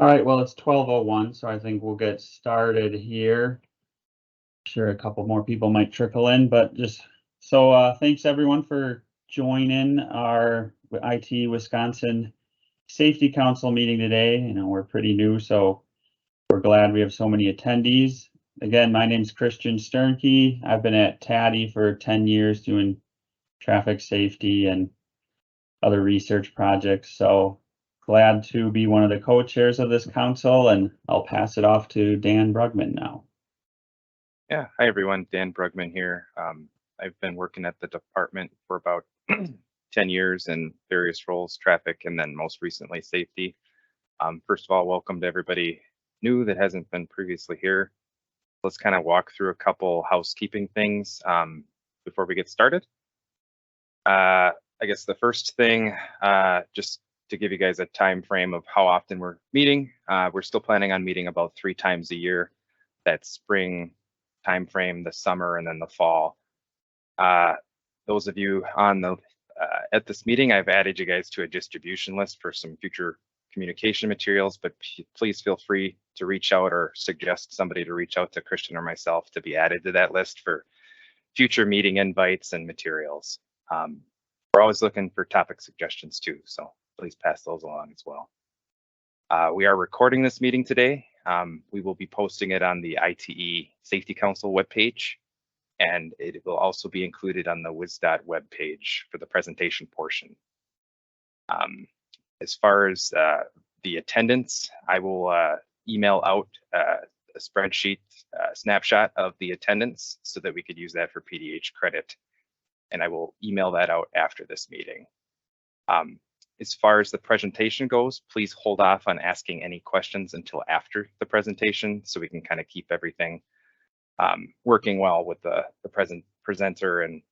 All right, well, it's 12:01, so I think we'll get started here. Sure, a couple more people might trickle in, but thanks everyone for joining our ITE Wisconsin Safety Council meeting today. You know, we're pretty new, so we're glad we have so many attendees. Again, my name's Christian Sternke. I've been at TADDY for 10 years doing traffic safety and other research projects. So glad to be one of the co-chairs of this council, and I'll pass it off to Dan Brugman now. Yeah, hi everyone, Dan Brugman here. I've been working at the department for about 10 years in various roles, traffic, and then most recently safety. First of all, welcome to everybody new that hasn't been previously here. Let's kind of walk through a couple housekeeping things before we get started. I guess the first thing, just to give you guys a time frame of how often we're meeting, we're still planning on meeting about 3 times a year. That's spring time frame, the summer, and then the fall. Those of you on the at this meeting, I've added you guys to a distribution list for some future communication materials, but please feel free to reach out or suggest somebody to reach out to Christian or myself to be added to that list for future meeting invites and materials. We're always looking for topic suggestions too, so please pass those along as well. We are recording this meeting today. We will be posting it on the ITE Safety Council webpage, and it will also be included on the WisDOT webpage for the presentation portion. As far as the attendance, I will email out a spreadsheet snapshot of the attendance so that we could use that for PDH credit, and I will email that out after this meeting. As far as the presentation goes, please hold off on asking any questions until after the presentation so we can kind of keep everything working well with the presenter and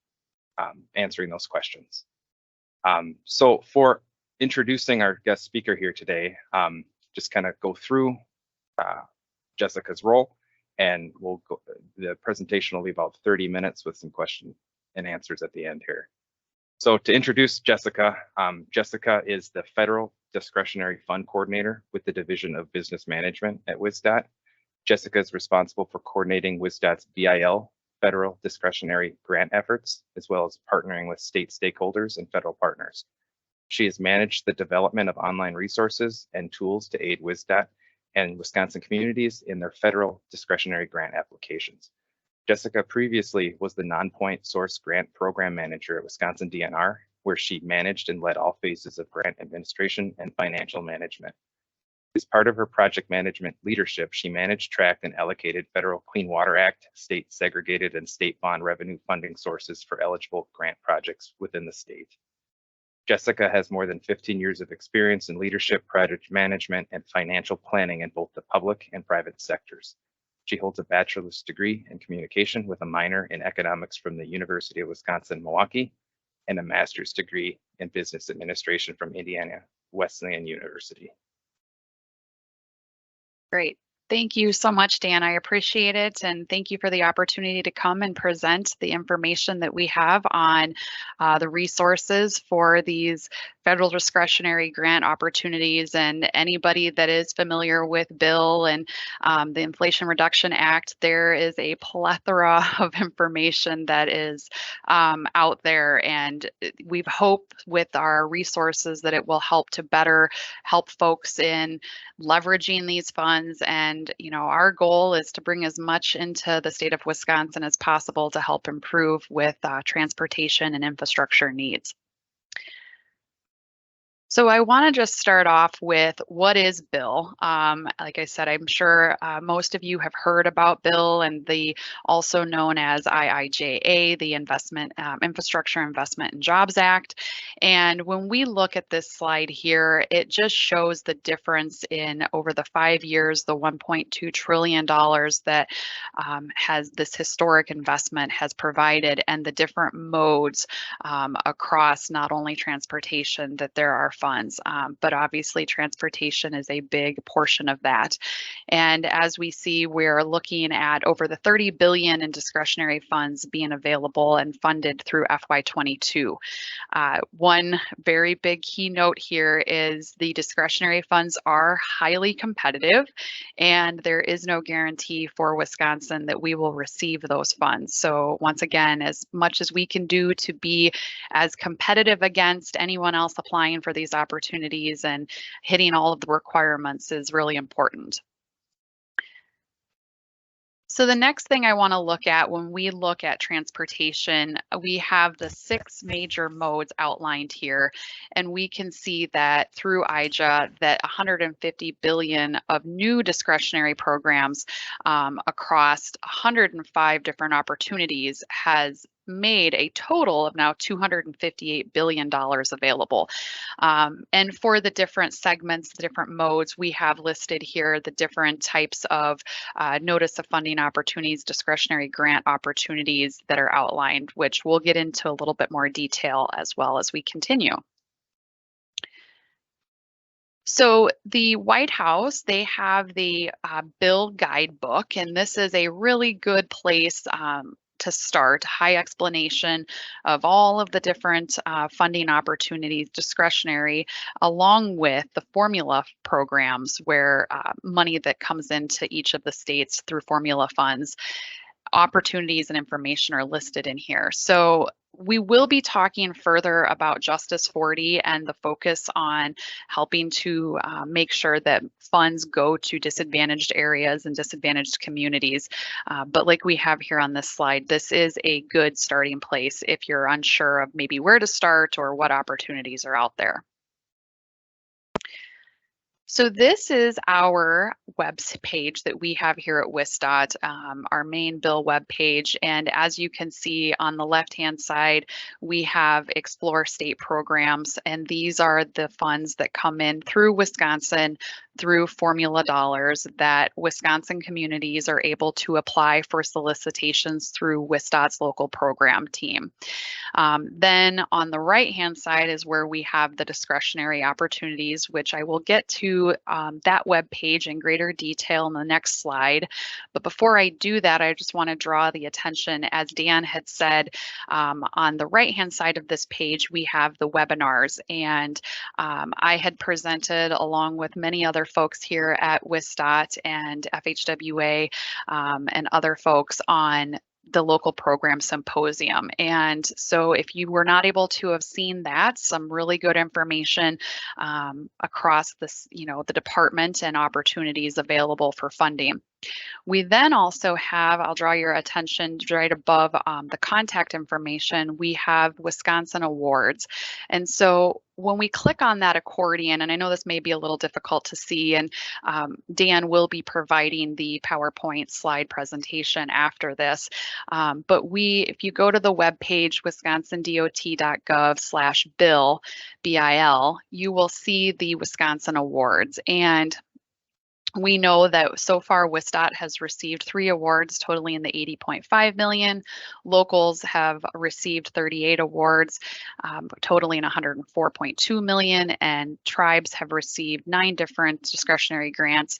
answering those questions. So for introducing our guest speaker here today, just kind of go through Jessica's role, and the presentation will be about 30 minutes with some question and answers at the end here. So to introduce Jessica, Jessica is the Federal Discretionary Fund Coordinator with the Division of Business Management at WisDOT. Jessica is responsible for coordinating WisDOT's BIL, Federal Discretionary Grant efforts, as well as partnering with state stakeholders and federal partners. She has managed the development of online resources and tools to aid WisDOT and Wisconsin communities in their federal discretionary grant applications. Jessica previously was the non-point source grant program manager at Wisconsin DNR, where she managed and led all phases of grant administration and financial management. As part of her project management leadership, she managed, tracked, and allocated Federal Clean Water Act, state segregated, and state bond revenue funding sources for eligible grant projects within the state. Jessica has more than 15 years of experience in leadership, project management, and financial planning in both the public and private sectors. She holds a bachelor's degree in communication with a minor in economics from the University of Wisconsin-Milwaukee and a master's degree in business administration from Indiana Wesleyan University. Great. Thank you so much, Dan. I appreciate it. And thank you for the opportunity to come and present the information that we have on the resources for these federal discretionary grant opportunities. And anybody that is familiar with BIL and the Inflation Reduction Act, there is a plethora of information that is out there. And we've hoped with our resources that it will help to better help folks in leveraging these funds. And our goal is to bring as much into the state of Wisconsin as possible to help improve with transportation and infrastructure needs. So I want to just start off with what is BIL. Like I said, I'm sure most of you have heard about BIL and the also known as IIJA, the Infrastructure Investment and Jobs Act. And when we look at this slide here, it just shows the difference in over the 5 years, the $1.2 trillion that has this historic investment has provided, and the different modes across not only transportation, that there are funds, but obviously transportation is a big portion of that. And as we see, we're looking at over the 30 billion in discretionary funds being available and funded through FY22. One very big keynote here is the discretionary funds are highly competitive, and there is no guarantee for Wisconsin that we will receive those funds. So once again, as much as we can do to be as competitive against anyone else applying for these opportunities and hitting all of the requirements is really important. So the next thing I want to look at when we look at transportation, we have the 6 major modes outlined here, and we can see that through IJA that 150 billion of new discretionary programs across 105 different opportunities has made a total of now $258 billion available. And for the different segments, the different modes, we have listed here the different types of notice of funding opportunities, discretionary grant opportunities that are outlined, which we'll get into a little bit more detail as well as we continue. So the White House, they have the bill guidebook, and this is a really good place to start. High explanation of all of the different funding opportunities, discretionary, along with the formula programs where money that comes into each of the states through formula funds. Opportunities and information are listed in here. So we will be talking further about Justice 40 and the focus on helping to make sure that funds go to disadvantaged areas and disadvantaged communities. But like we have here on this slide, this is a good starting place if you're unsure of maybe where to start or what opportunities are out there. So this is our web page that we have here at WisDOT, our main bill web page. And as you can see on the left-hand side, we have Explore State Programs, and these are the funds that come in through Wisconsin through formula dollars that Wisconsin communities are able to apply for solicitations through WisDOT's local program team. Then on the right-hand side is where we have the discretionary opportunities, which I will get to that web page in greater detail in the next slide. But before I do that, I just want to draw the attention, as Dan had said, on the right-hand side of this page, we have the webinars. And I had presented along with many other folks here at WisDOT and FHWA and other folks on the local program symposium. And so if you were not able to have seen that, some really good information across this, the department and opportunities available for funding. We then also have, I'll draw your attention right above the contact information, we have Wisconsin Awards. And so when we click on that accordion, and I know this may be a little difficult to see, and Dan will be providing the PowerPoint slide presentation after this, but if you go to the webpage, wisconsindot.gov/bill, BIL, you will see the Wisconsin Awards. And we know that so far WisDOT has received 3 awards totaling in the 80.5 million. Locals have received 38 awards totaling 104.2 million, and tribes have received 9 different discretionary grants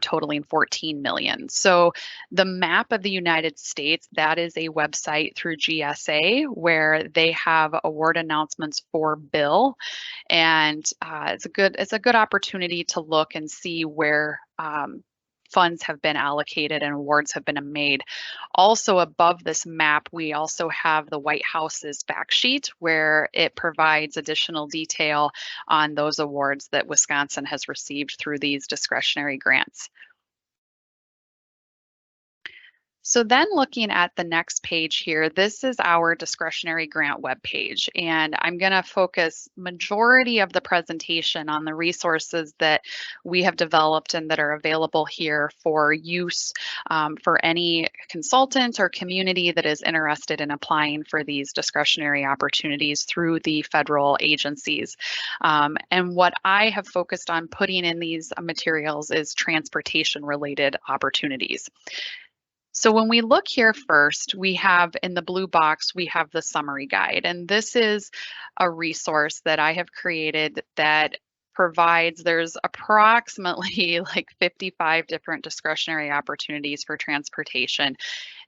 totaling 14 million. So the map of the United States, that is a website through GSA where they have award announcements for bill, and it's a good opportunity to look and see where funds have been allocated and awards have been made. Also above this map, we also have the White House's fact sheet where it provides additional detail on those awards that Wisconsin has received through these discretionary grants. So then looking at the next page here, this is our discretionary grant webpage, and I'm going to focus majority of the presentation on the resources that we have developed and that are available here for use for any consultant or community that is interested in applying for these discretionary opportunities through the federal agencies. And what I have focused on putting in these materials is transportation related opportunities. So when we look here first, we have in the blue box, we have the summary guide. And this is a resource that I have created that provides, there's approximately like 55 different discretionary opportunities for transportation.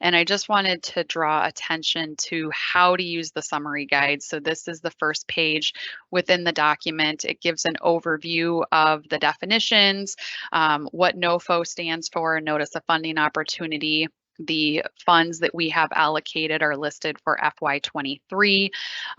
And I just wanted to draw attention to how to use the summary guide. So this is the first page within the document. It gives an overview of the definitions, what NOFO stands for, Notice of Funding Opportunity. The funds that we have allocated are listed for FY23.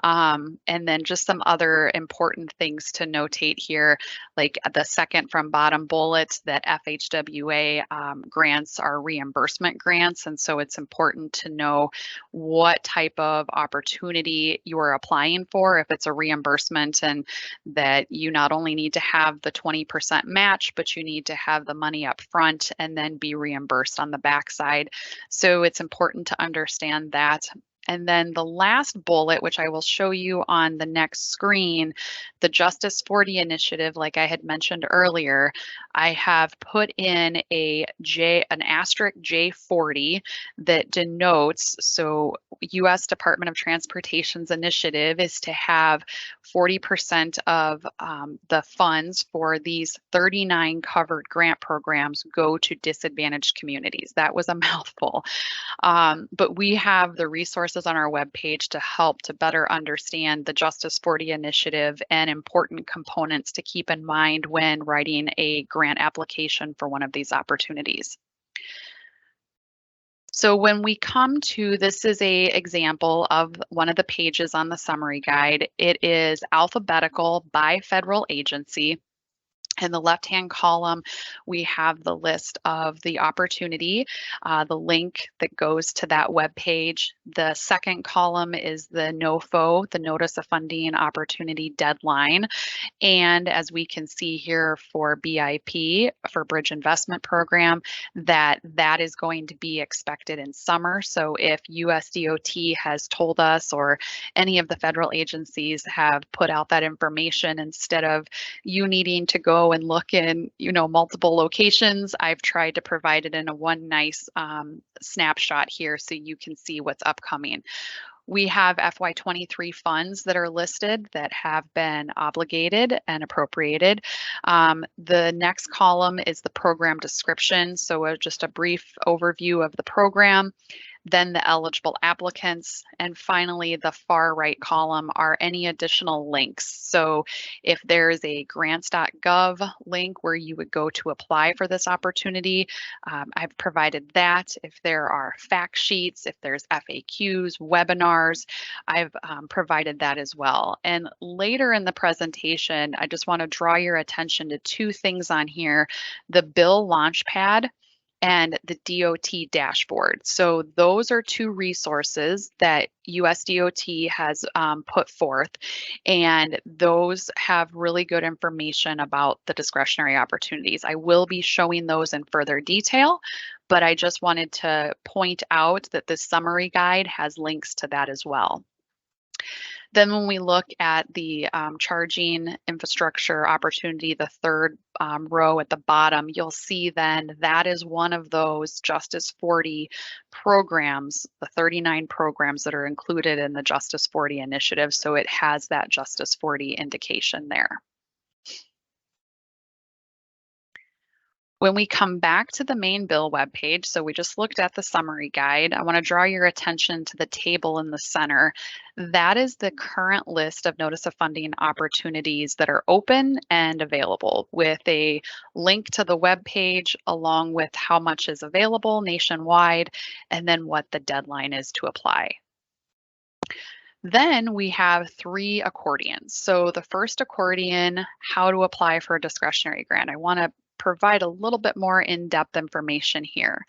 And then just some other important things to notate here, like the second from bottom bullet, that FHWA grants are reimbursement grants. And so it's important to know what type of opportunity you are applying for if it's a reimbursement, and that you not only need to have the 20% match, but you need to have the money up front and then be reimbursed on the backside. So it's important to understand that. And then the last bullet, which I will show you on the next screen, the Justice 40 initiative, like I had mentioned earlier, I have put in an asterisk J40 that denotes, so U.S. Department of Transportation's initiative is to have 40% of the funds for these 39 covered grant programs go to disadvantaged communities. That was a mouthful. But we have the resources on our webpage to help to better understand the Justice 40 initiative and important components to keep in mind when writing a grant application for one of these opportunities. So when we come to, this is an example of one of the pages on the summary guide. It is alphabetical by federal agency. In the left-hand column, we have the list of the opportunity, the link that goes to that web page. The second column is the NOFO, the Notice of Funding Opportunity Deadline. And as we can see here for BIP, for Bridge Investment Program, that is going to be expected in summer. So if USDOT has told us, or any of the federal agencies have put out that information, instead of you needing to go and look in, multiple locations, I've tried to provide it in one nice snapshot here so you can see what's upcoming. We have FY23 funds that are listed that have been obligated and appropriated. The next column is the program description, so just a brief overview of the program. Then the eligible applicants, and finally the far right column are any additional links. So if there's a grants.gov link where you would go to apply for this opportunity, I've provided that. If there are fact sheets, if there's FAQs, webinars, I've provided that as well. And later in the presentation, I just want to draw your attention to two things on here: the bill launchpad and the DOT dashboard. So those are two resources that USDOT has put forth, and those have really good information about the discretionary opportunities. I will be showing those in further detail, but I just wanted to point out that this summary guide has links to that as well. Then when we look at the charging infrastructure opportunity, the third row at the bottom, you'll see then that is one of those Justice 40 programs, the 39 programs that are included in the Justice 40 initiative. So it has that Justice 40 indication there. When we come back to the main bill webpage, so we just looked at the summary guide, I want to draw your attention to the table in the center. That is the current list of Notice of Funding opportunities that are open and available, with a link to the web page along with how much is available nationwide and then what the deadline is to apply. Then we have three accordions. So the first accordion, how to apply for a discretionary grant. I want to provide a little bit more in-depth information here.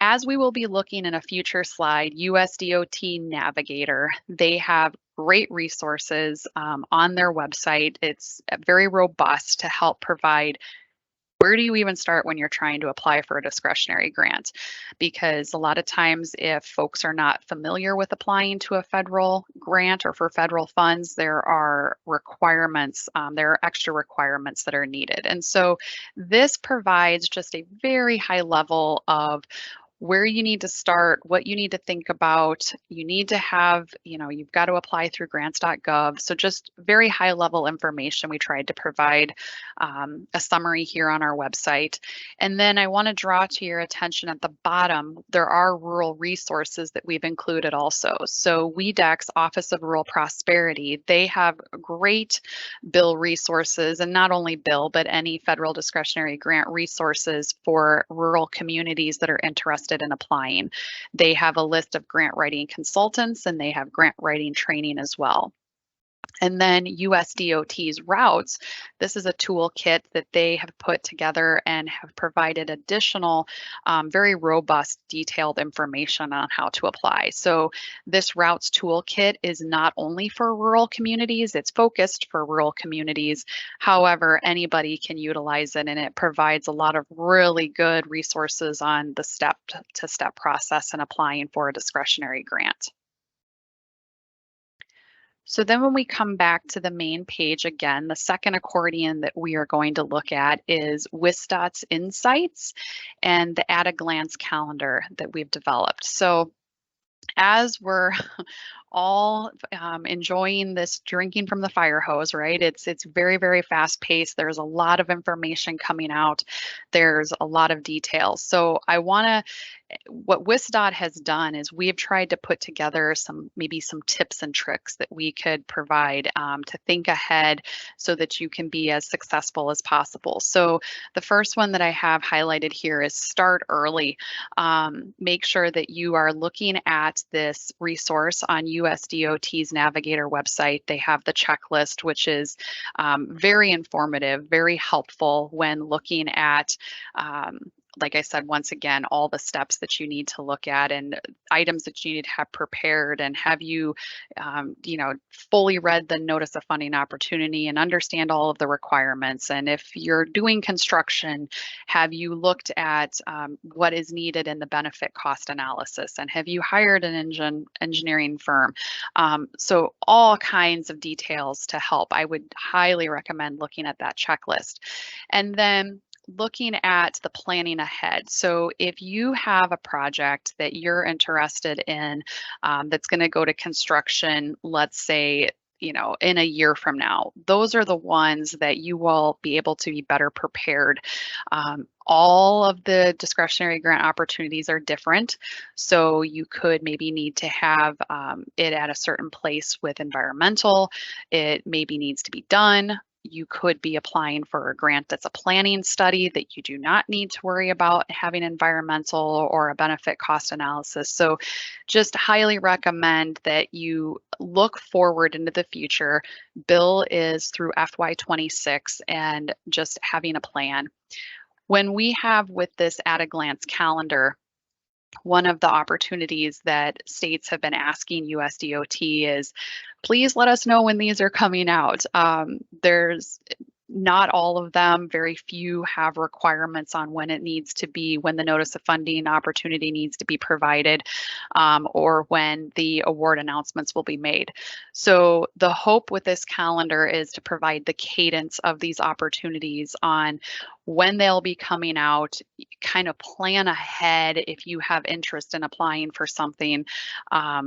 As we will be looking in a future slide, USDOT Navigator, they have great resources on their website. It's very robust to help provide, where do you even start when you're trying to apply for a discretionary grant? Because a lot of times if folks are not familiar with applying to a federal grant or for federal funds, there are requirements, there are extra requirements that are needed. And so this provides just a very high level of where you need to start, what you need to think about. You need to have, you've got to apply through grants.gov. So just very high level information. We tried to provide a summary here on our website. And then I want to draw to your attention at the bottom, there are rural resources that we've included also. So WEDEC's Office of Rural Prosperity, they have great bill resources, and not only bill, but any federal discretionary grant resources for rural communities that are interested in applying. They have a list of grant writing consultants, and they have grant writing training as well. And then WisDOT's routes, this is a toolkit that they have put together and have provided additional, very robust, detailed information on how to apply. So this routes toolkit is not only for rural communities, it's focused for rural communities. However, anybody can utilize it, and it provides a lot of really good resources on the step-to-step process in applying for a discretionary grant. So then when we come back to the main page again, the second accordion that we are going to look at is WisDOT's Insights and the at-a-glance calendar that we've developed. So as we're all enjoying this drinking from the fire hose, right? It's very, very fast paced. There's a lot of information coming out. There's a lot of details. So what WisDOT has done is we have tried to put together maybe some tips and tricks that we could provide to think ahead so that you can be as successful as possible. So the first one that I have highlighted here is start early. Make sure that you are looking at this resource on WisDOT's Navigator website. They have the checklist, which is very informative, very helpful when looking at like I said, once again, all the steps that you need to look at and items that you need to have prepared, and have you, fully read the notice of funding opportunity and understand all of the requirements. And if you're doing construction, have you looked at what is needed in the benefit cost analysis, and have you hired an engineering firm? So all kinds of details to help. I would highly recommend looking at that checklist. And then looking at the planning ahead. So if you have a project that you're interested in that's going to go to construction, let's say, in a year from now, those are the ones that you will be able to be better prepared. All of the discretionary grant opportunities are different. So you could maybe need to have it at a certain place with environmental. It maybe needs to be done. You could be applying for a grant that's a planning study that you do not need to worry about having environmental or a benefit cost analysis. So just highly recommend that you look forward into the future. Bill is through FY26 and just having a plan. When we have with this at-a-glance calendar, one of the opportunities that states have been asking WisDOT is, please let us know when these are coming out. There's not all of them, very few have requirements on when it needs to be, when the notice of funding opportunity needs to be provided, or when the award announcements will be made. So the hope with this calendar is to provide the cadence of these opportunities on when they'll be coming out, kind of plan ahead if you have interest in applying for something.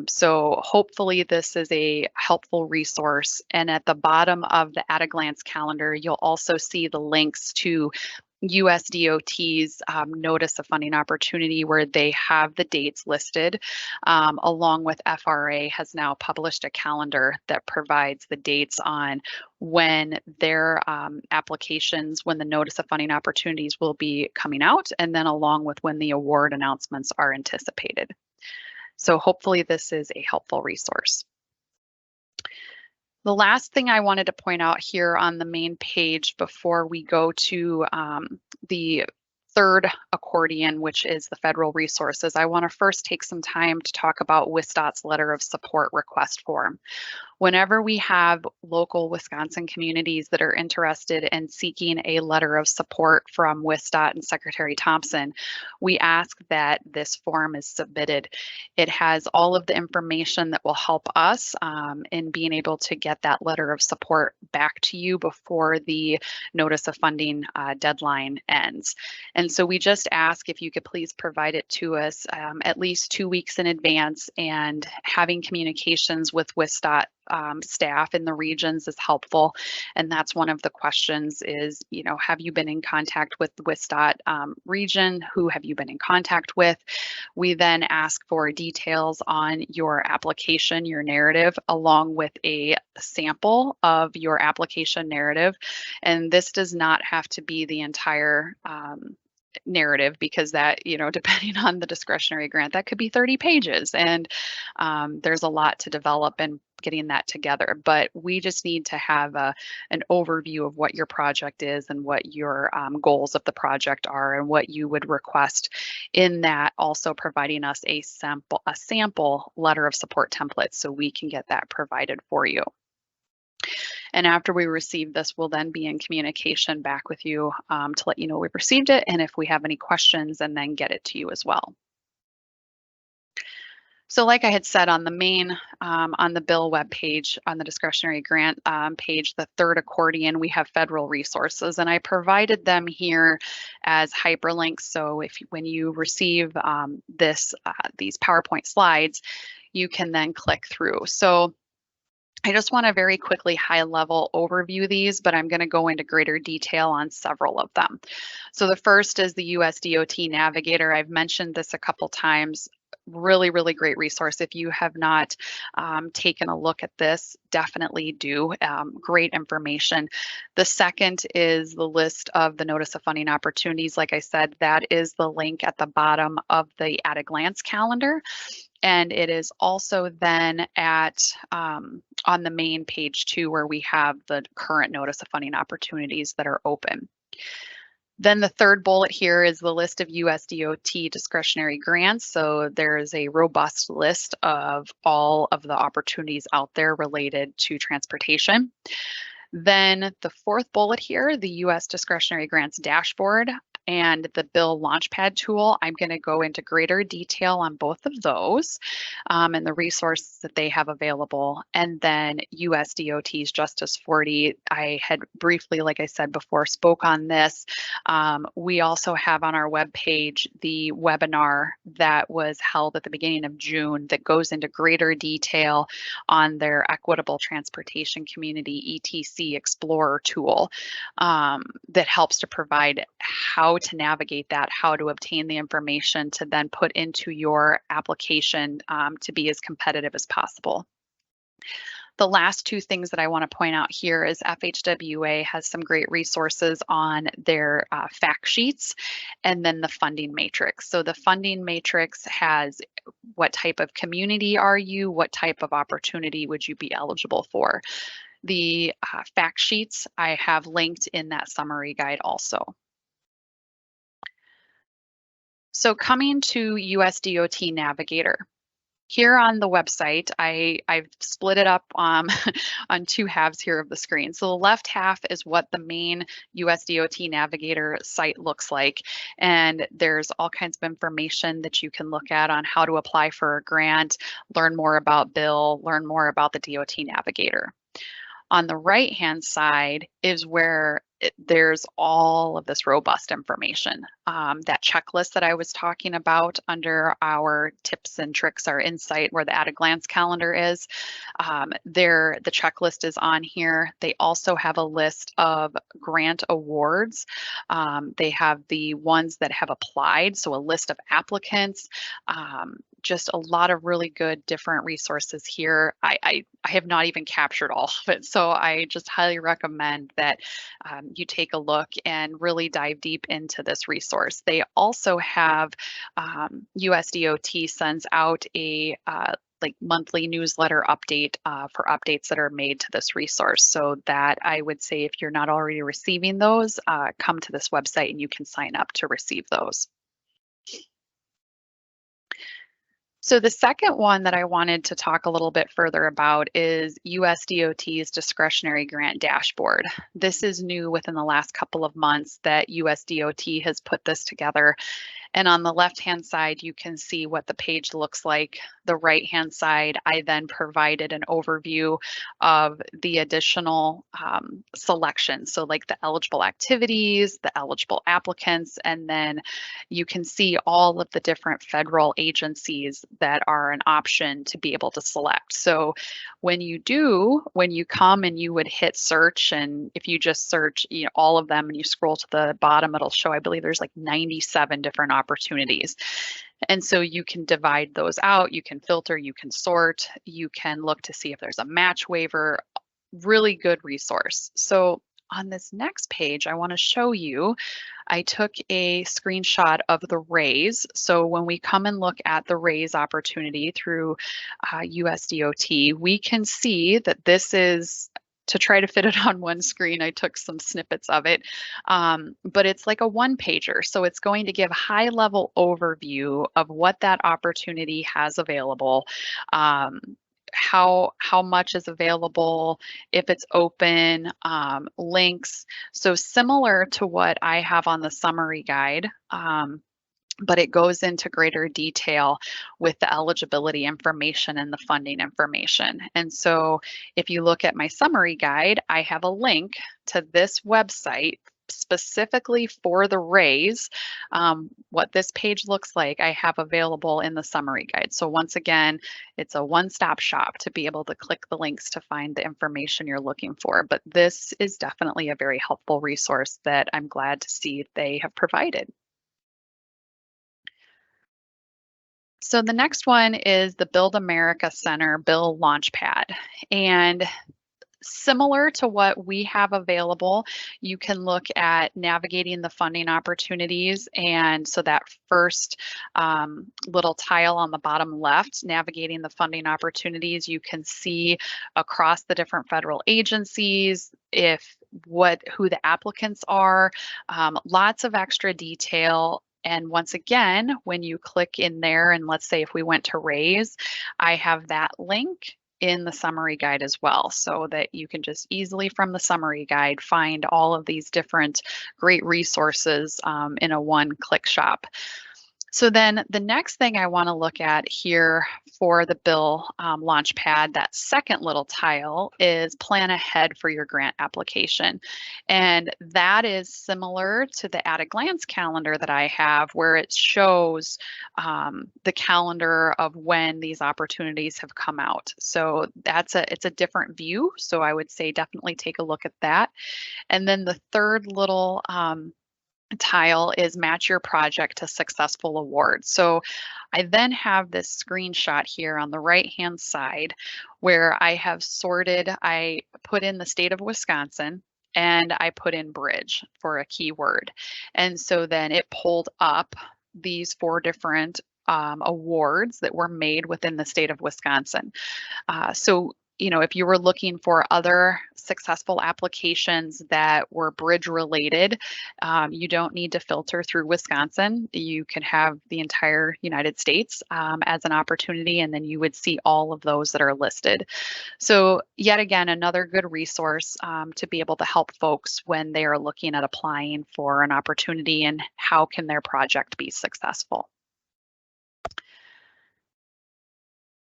So hopefully this is a helpful resource. And at the bottom of the at-a-glance calendar, you'll also see the links to WisDOT's notice of funding opportunity, where they have the dates listed, along with FRA has now published a calendar that provides the dates on when their applications, when the notice of funding opportunities will be coming out, and then along with when the award announcements are anticipated. So hopefully this is a helpful resource. The last thing I wanted to point out here on the main page before we go to the third accordion, which is the federal resources, I want to first take some time to talk about WisDOT's letter of support request form. Whenever we have local Wisconsin communities that are interested in seeking a letter of support from WisDOT and Secretary Thompson, we ask that this form is submitted. It has all of the information that will help us in being able to get that letter of support back to you before the notice of funding deadline ends. And so we just ask if you could please provide it to us at least 2 weeks in advance, and having communications with WisDOT staff in the regions is helpful. And that's one of the questions is, you know, have you been in contact with the WisDOT region? Who have you been in contact with? We then ask for details on your application, your narrative, along with a sample of your application narrative. And this does not have to be the entire narrative, because that, you know, depending on the discretionary grant, that could be 30 pages, and there's a lot to develop in getting that together. But we just need to have an overview of what your project is and what your goals of the project are and what you would request in that, also providing us a sample letter of support template so we can get that provided for you. And after we receive this, we'll then be in communication back with you to let you know we've received it, and if we have any questions, and then get it to you as well. So like I had said, on the main, on the bill webpage, on the discretionary grant page, the third accordion, we have federal resources, and I provided them here as hyperlinks. So if when you receive these PowerPoint slides, you can then click through. So I just want to very quickly high-level overview these, but I'm going to go into greater detail on several of them. So the first is the WisDOT Navigator. I've mentioned this a couple times. Really, really great resource. If you have not taken a look at this, definitely do. Great information. The second is the list of the notice of funding opportunities. Like I said, that is the link at the bottom of the at a glance calendar. And it is also then at on the main page too, where we have the current notice of funding opportunities that are open. Then the third bullet here is the list of WisDOT discretionary grants. So there is a robust list of all of the opportunities out there related to transportation. Then the fourth bullet here, the U.S. discretionary grants dashboard and the bill launchpad tool. I'm going to go into greater detail on both of those and the resources that they have available. And then WisDOT's Justice 40, I had briefly, like I said before, spoke on this. We also have on our webpage the webinar that was held at the beginning of June that goes into greater detail on their Equitable Transportation Community ETC Explorer tool that helps to provide how to navigate that, how to obtain the information to then put into your application to be as competitive as possible. The last two things that I want to point out here is FHWA has some great resources on their fact sheets and then the funding matrix. So the funding matrix has what type of community are you, what type of opportunity would you be eligible for. The fact sheets I have linked in that summary guide also. So coming to WisDOT Navigator. Here on the website, I've split it up on two halves here of the screen. So the left half is what the main WisDOT Navigator site looks like. And there's all kinds of information that you can look at on how to apply for a grant, learn more about Bill, learn more about the DOT Navigator. On the right-hand side is where there's all of this robust information. That checklist that I was talking about under our tips and tricks, our insight, where the at a glance calendar is, the checklist is on here. They also have a list of grant awards. They have the ones that have applied, so a list of applicants. Just a lot of really good different resources here. I have not even captured all of it, so I just highly recommend that you take a look and really dive deep into this resource. They also have WisDOT sends out a like monthly newsletter update for updates that are made to this resource. So that I would say if you're not already receiving those, come to this website and you can sign up to receive those. So the second one that I wanted to talk a little bit further about is USDOT's discretionary grant dashboard. This is new within the last couple of months that USDOT has put this together. And on the left-hand side, you can see what the page looks like. The right-hand side, I then provided an overview of the additional selections. So like the eligible activities, the eligible applicants, and then you can see all of the different federal agencies that are an option to be able to select. So when you come and you would hit search, and if you just search all of them and you scroll to the bottom, it'll show, I believe there's like 97 different opportunities. And so you can divide those out, you can filter, you can sort, you can look to see if there's a match waiver. Really good resource. So on this next page, I want to show you, I took a screenshot of the raise. So when we come and look at the raise opportunity through USDOT, we can see that this is, to try to fit it on one screen, I took some snippets of it, but it's like a one-pager. So it's going to give high-level overview of what that opportunity has available, how much is available, if it's open, links. So similar to what I have on the summary guide, but it goes into greater detail with the eligibility information and the funding information. And so if you look at my summary guide, I have a link to this website specifically for the raise. What this page looks like, I have available in the summary guide. So once again, it's a one-stop shop to be able to click the links to find the information you're looking for. But this is definitely a very helpful resource that I'm glad to see they have provided. So the next one is the Build America Center Bill Launchpad. And similar to what we have available, you can look at navigating the funding opportunities. And so that first little tile on the bottom left, navigating the funding opportunities, you can see across the different federal agencies, who the applicants are, lots of extra detail. And once again, when you click in there, and let's say if we went to raise, I have that link in the summary guide as well, so that you can just easily from the summary guide find all of these different great resources in a one-click shop. So then the next thing I want to look at here for the bill Launchpad, that second little tile, is plan ahead for your grant application. And that is similar to the at a glance calendar that I have, where it shows the calendar of when these opportunities have come out. So it's a different view. So I would say definitely take a look at that. And then the third little tile is match your project to successful award. So I then have this screenshot here on the right hand side where I have sorted, I put in the state of Wisconsin and I put in bridge for a keyword. And so then it pulled up these 4 different awards that were made within the state of Wisconsin. So if you were looking for other successful applications that were bridge related, you don't need to filter through Wisconsin. You can have the entire United States as an opportunity, and then you would see all of those that are listed. So yet again, another good resource to be able to help folks when they are looking at applying for an opportunity and how can their project be successful.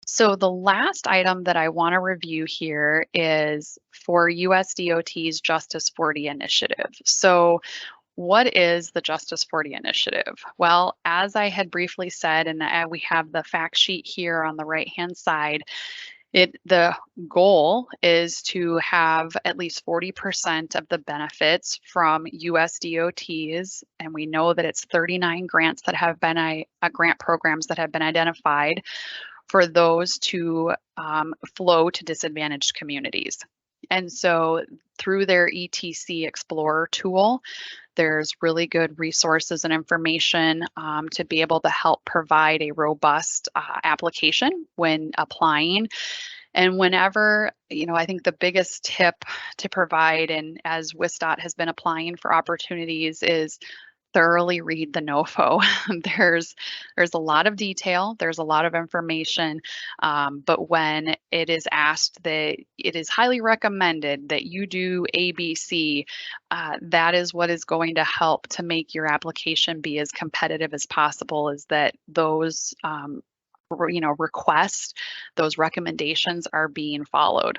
So the last item that I want to review here is for USDOT's Justice 40 initiative. So what is the Justice 40 initiative? Well, as I had briefly said, and we have the fact sheet here on the right-hand side, the goal is to have at least 40% of the benefits from USDOT's, and we know that it's 39 grants that have been grant programs that have been identified for those to flow to disadvantaged communities. And so through their ETC Explorer tool, there's really good resources and information to be able to help provide a robust application when applying. And whenever, I think the biggest tip to provide, and as WisDOT has been applying for opportunities, is thoroughly read the NOFO. There's a lot of detail, there's a lot of information, but when it is asked that it is highly recommended that you do ABC, that is what is going to help to make your application be as competitive as possible, is that those requests, those recommendations are being followed.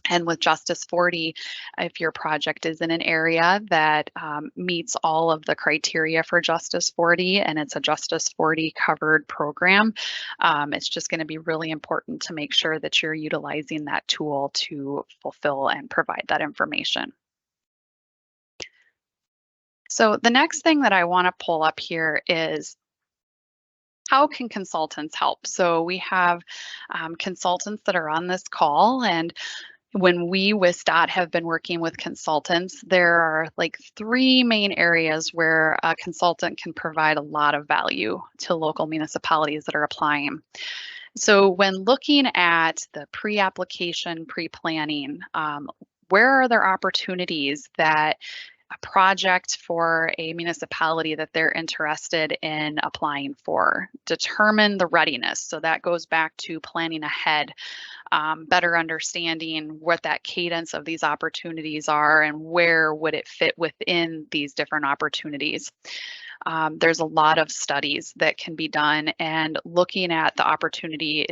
And with Justice 40, if your project is in an area that meets all of the criteria for Justice 40 and it's a Justice 40 covered program, it's just going to be really important to make sure that you're utilizing that tool to fulfill and provide that information. So the next thing that I want to pull up here is, how can consultants help? So we have consultants that are on this call, and when we WisDOT have been working with consultants, there are like 3 main areas where a consultant can provide a lot of value to local municipalities that are applying. So when looking at the pre-application, pre-planning, where are there opportunities that a project for a municipality that they're interested in applying for? Determine the readiness. So that goes back to planning ahead. Better understanding what that cadence of these opportunities are and where would it fit within these different opportunities. There's a lot of studies that can be done, and looking at the opportunity,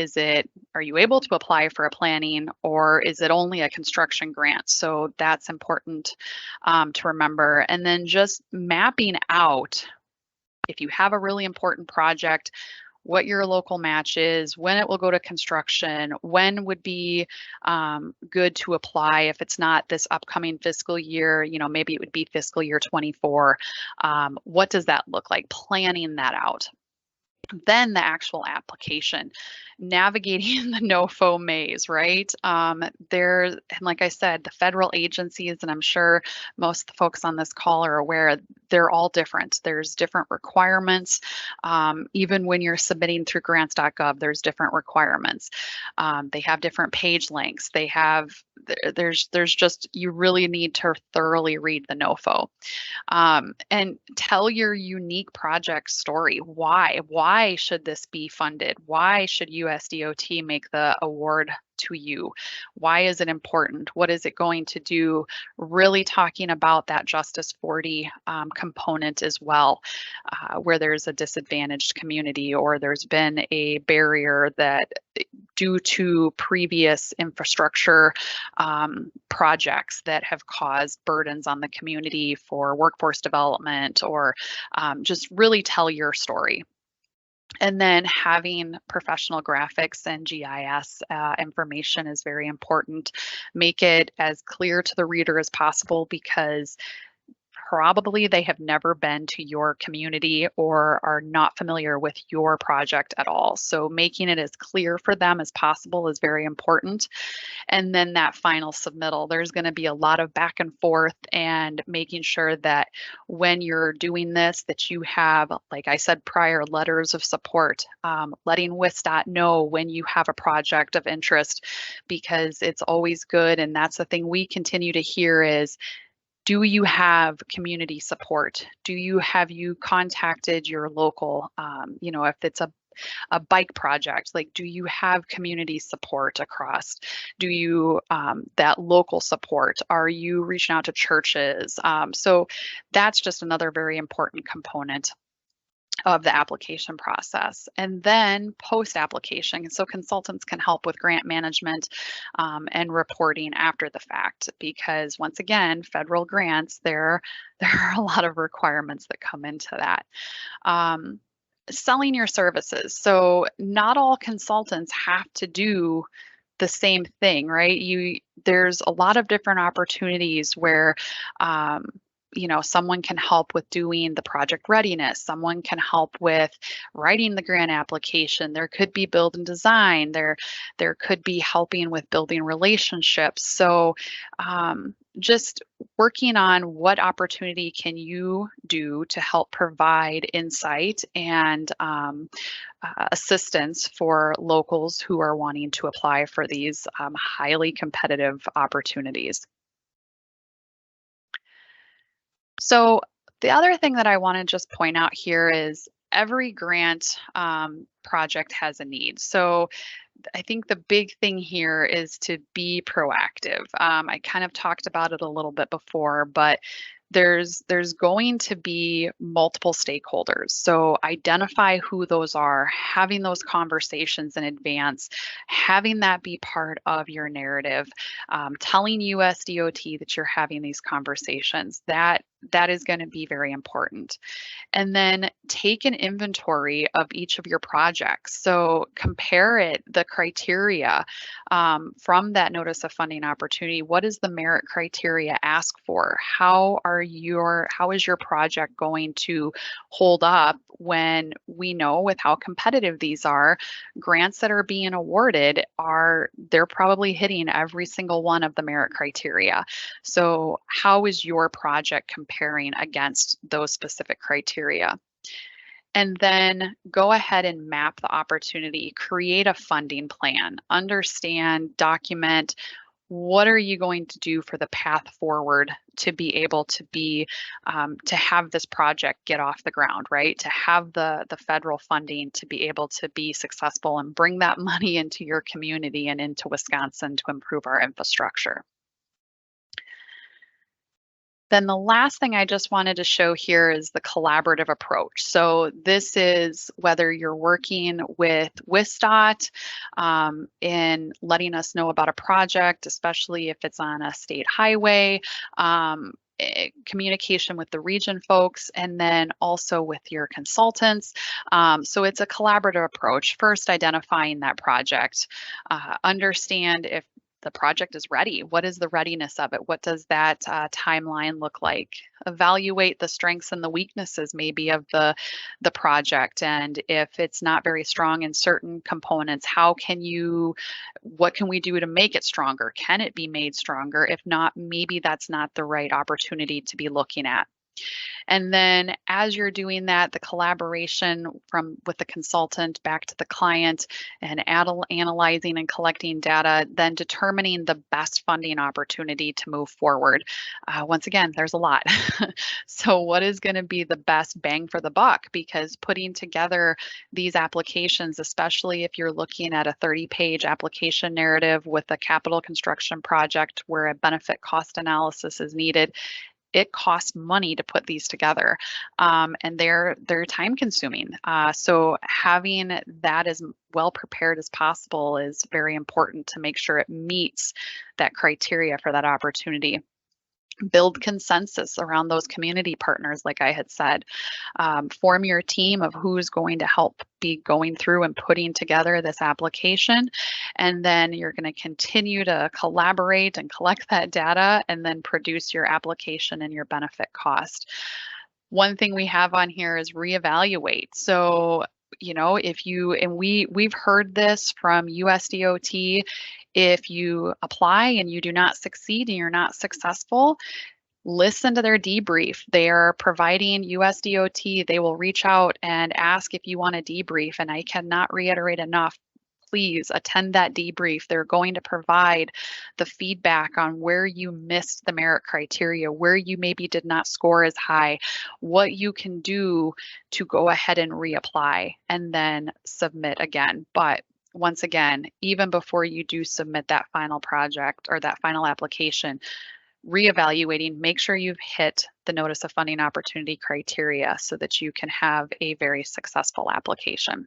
are you able to apply for a planning, or is it only a construction grant? So that's important to remember. And then just mapping out, if you have a really important project, what your local match is, when it will go to construction, when would be good to apply. If it's not this upcoming fiscal year, maybe it would be fiscal year 24. What does that look like? Planning that out. Then the actual application, navigating the NOFO maze, right? And like I said, the federal agencies, and I'm sure most of the folks on this call are aware, they're all different. There's different requirements. Even when you're submitting through grants.gov, there's different requirements. They have different page lengths. There's just, you really need to thoroughly read the NOFO. And tell your unique project story. Why should this be funded? Why should USDOT make the award to you? Why is it important? What is it going to do? Really talking about that Justice 40 component as well, where there's a disadvantaged community or there's been a barrier that due to previous infrastructure projects that have caused burdens on the community for workforce development, or just really tell your story. And then having professional graphics and GIS information is very important. Make it as clear to the reader as possible, because probably they have never been to your community or are not familiar with your project at all. So making it as clear for them as possible is very important. And then that final submittal, there's going to be a lot of back and forth, and making sure that when you're doing this, that you have, like I said prior, letters of support, letting WisDOT know when you have a project of interest, because it's always good. And that's the thing we continue to hear is, do you have community support? Have you contacted your local, if it's a bike project, like, do you have community support across? Do you, that local support? Are you reaching out to churches? So that's just another very important component of the application process. And then post-application, so consultants can help with grant management and reporting after the fact, because once again, federal grants, there are a lot of requirements that come into that. Selling your services. So not all consultants have to do the same thing, right? There's a lot of different opportunities where someone can help with doing the project readiness. Someone can help with writing the grant application. There could be build and design. There could be helping with building relationships. So just working on what opportunity can you do to help provide insight and assistance for locals who are wanting to apply for these highly competitive opportunities. So The other thing that I want to just point out here is every grant project has a need. So I think the big thing here is to be proactive. I kind of talked about it a little bit before, but there's going to be multiple stakeholders. So identify who those are, having those conversations in advance, having that be part of your narrative, telling USDOT that you're having these conversations. That is going to be very important. And then take an inventory of each of your projects. So compare the criteria from that notice of funding opportunity. What does the merit criteria ask for? How is your project going to hold up when we know with how competitive these are, grants that are being awarded they're probably hitting every single one of the merit criteria. So how is your project comparing against those specific criteria? And then go ahead and map the opportunity, create a funding plan, understand, document, what are you going to do for the path forward to be able to to have this project get off the ground, right? To have the federal funding to be able to be successful and bring that money into your community and into Wisconsin to improve our infrastructure. Then the last thing I just wanted to show here is the collaborative approach. So this is whether you're working with WisDOT in letting us know about a project, especially if it's on a state highway, communication with the region folks, and then also with your consultants. So it's a collaborative approach. First, identifying that project, understand if the project is ready. What is the readiness of it? What does that timeline look like? Evaluate the strengths and the weaknesses maybe of the project. And if it's not very strong in certain components, what can we do to make it stronger? Can it be made stronger? If not, maybe that's not the right opportunity to be looking at. And then as you're doing that, the collaboration with the consultant back to the client and analyzing and collecting data, then determining the best funding opportunity to move forward. Once again, there's a lot. So what is going to be the best bang for the buck? Because putting together these applications, especially if you're looking at a 30-page application narrative with a capital construction project where a benefit cost analysis is needed, it costs money to put these together, and they're time consuming. So having that as well prepared as possible is very important to make sure it meets that criteria for that opportunity. Build consensus around those community partners, like I had said. Form your team of who's going to help be going through and putting together this application. And then you're going to continue to collaborate and collect that data and then produce your application and your benefit cost. One thing we have on here is reevaluate. So, we've heard this from USDOT. If you apply and you do not succeed and you're not successful, listen to their debrief. They are providing USDOT. They will reach out and ask if you want a debrief. And I cannot reiterate enough, please attend that debrief. They're going to provide the feedback on where you missed the merit criteria, where you maybe did not score as high, what you can do to go ahead and reapply and then submit again. But once again, even before you do submit that final project or that final application, reevaluating, make sure you've hit the notice of funding opportunity criteria so that you can have a very successful application.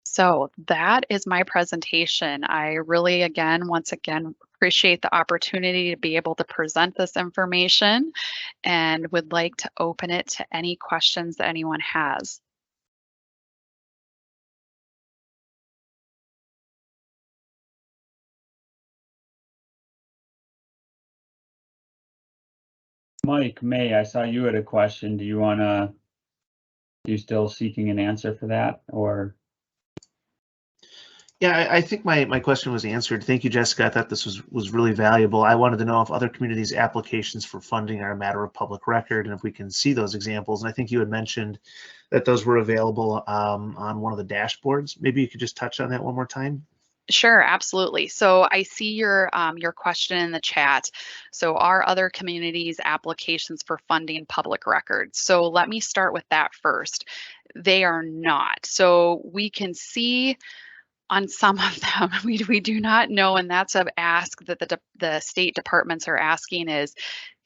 So that is my presentation. I really, once again, appreciate the opportunity to be able to present this information and would like to open it to any questions that anyone has. Mike, May, I saw you had a question. Do you still seeking an answer for that, or? Yeah, I think my question was answered. Thank you, Jessica. I thought this was really valuable. I wanted to know if other communities' applications for funding are a matter of public record and if we can see those examples. And I think you had mentioned that those were available on one of the dashboards. Maybe you could just touch on that one more time. Sure, absolutely. So I see your question in the chat. So are other communities' applications for funding public records? So let me start with that first. They are not. So we can see on some of them, we do not know, and that's an ask that the state departments are asking is,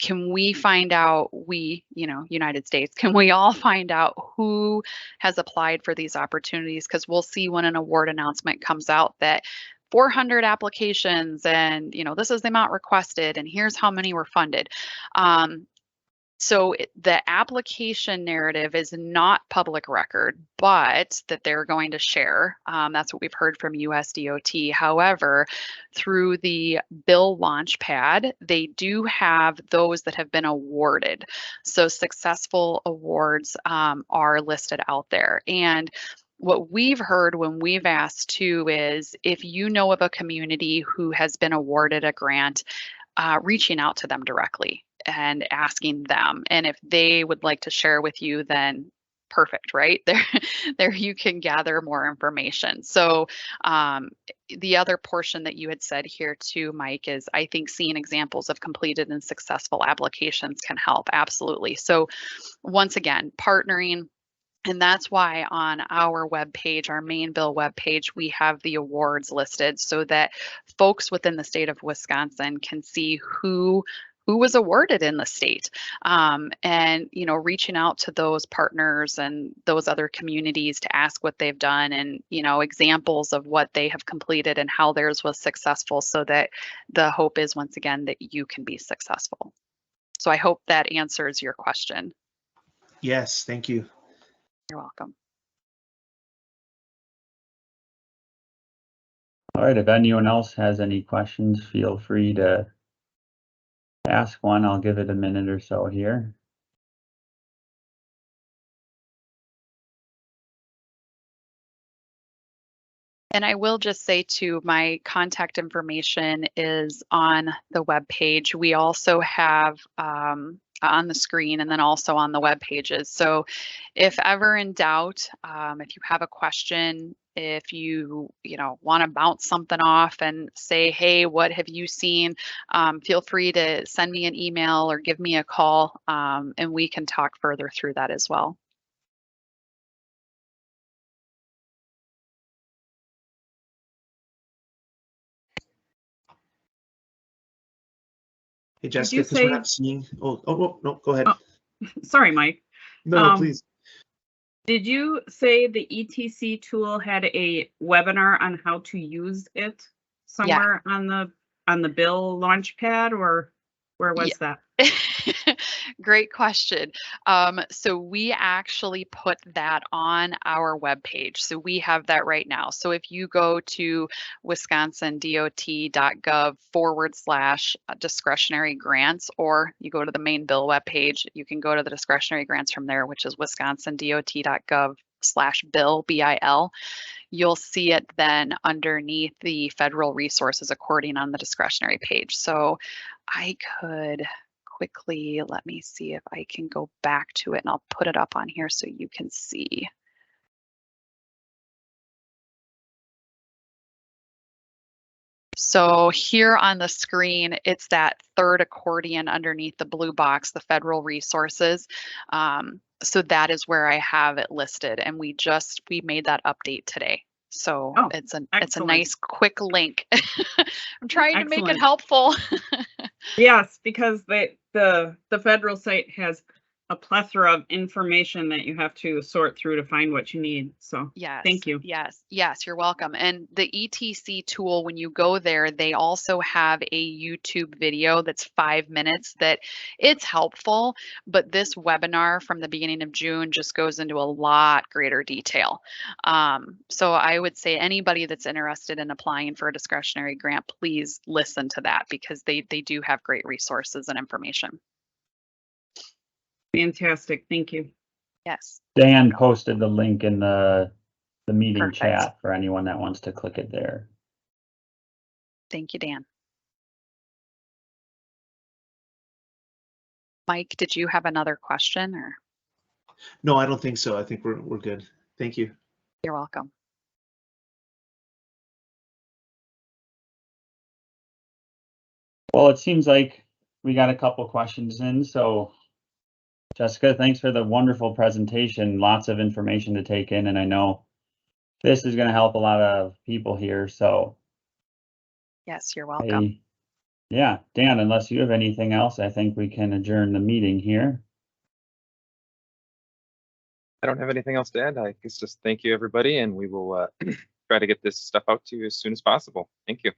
can we find out, United States, can we all find out who has applied for these opportunities? Because we'll see when an award announcement comes out that 400 applications and, this is the amount requested and here's how many were funded. So the application narrative is not public record, but that they're going to share. That's what we've heard from WisDOT. However, through the bill launchpad, they do have those that have been awarded. So successful awards are listed out there. And what we've heard when we've asked too is if you know of a community who has been awarded a grant, reaching out to them directly and asking them. And if they would like to share with you, then perfect, right? There you can gather more information. So the other portion that you had said here too, Mike, is I think seeing examples of completed and successful applications can help. Absolutely. So once again, partnering. And that's why on our webpage, our main bill webpage, we have the awards listed so that folks within the state of Wisconsin can see who was awarded in the state, and reaching out to those partners and those other communities to ask what they've done and examples of what they have completed and how theirs was successful, so that the hope is once again that you can be successful. So I hope that answers your question. Yes, thank you. You're welcome. All right, if anyone else has any questions, feel free to ask one. I'll give it a minute or so here. And I will just say too, my contact information is on the webpage. We also have on the screen and then also on the web pages. So if ever in doubt, if you have a question, if you want to bounce something off and say, hey, what have you seen? Feel free to send me an email or give me a call, and we can talk further through that as well. Hey, Jessica, because we're not seeing. Oh, no, go ahead. Oh, sorry, Mike. No, please. Did you say the ETC tool had a webinar on how to use it somewhere on the bill launchpad, or where was that? Great question. So we actually put that on our webpage. So we have that right now. So if you go to wisconsindot.gov/discretionary grants, or you go to the main bill webpage, you can go to the discretionary grants from there, which is wisconsindot.gov/bill, BIL. You'll see it then underneath the federal resources according on the discretionary page. So I could quickly, let me see if I can go back to it, and I'll put it up on here so you can see. So here on the screen, it's that third accordion underneath the blue box, the federal resources. So that is where I have it listed, and we made that update today. So it's a nice quick link. I'm trying to make it helpful. Yes, because the federal site has a plethora of information that you have to sort through to find what you need. So yes, thank you. Yes, you're welcome. And the ETC tool, when you go there, they also have a YouTube video that's 5 minutes that it's helpful, but this webinar from the beginning of June just goes into a lot greater detail. So I would say anybody that's interested in applying for a discretionary grant, please listen to that, because they do have great resources and information. Fantastic. Thank you. Yes. Dan posted the link in the meeting Perfect. chat for anyone that wants to click it there. Thank you, Dan. Mike, did you have another question, or? No, I don't think so. I think we're good. Thank you. You're welcome. Well, it seems like we got a couple questions in, so Jessica, thanks for the wonderful presentation. Lots of information to take in, and I know this is going to help a lot of people here. So, Yes, you're welcome. yeah, Dan, unless you have anything else, I think we can adjourn the meeting here. I don't have anything else to add. I guess just thank you, everybody, and we will try to get this stuff out to you as soon as possible. Thank you.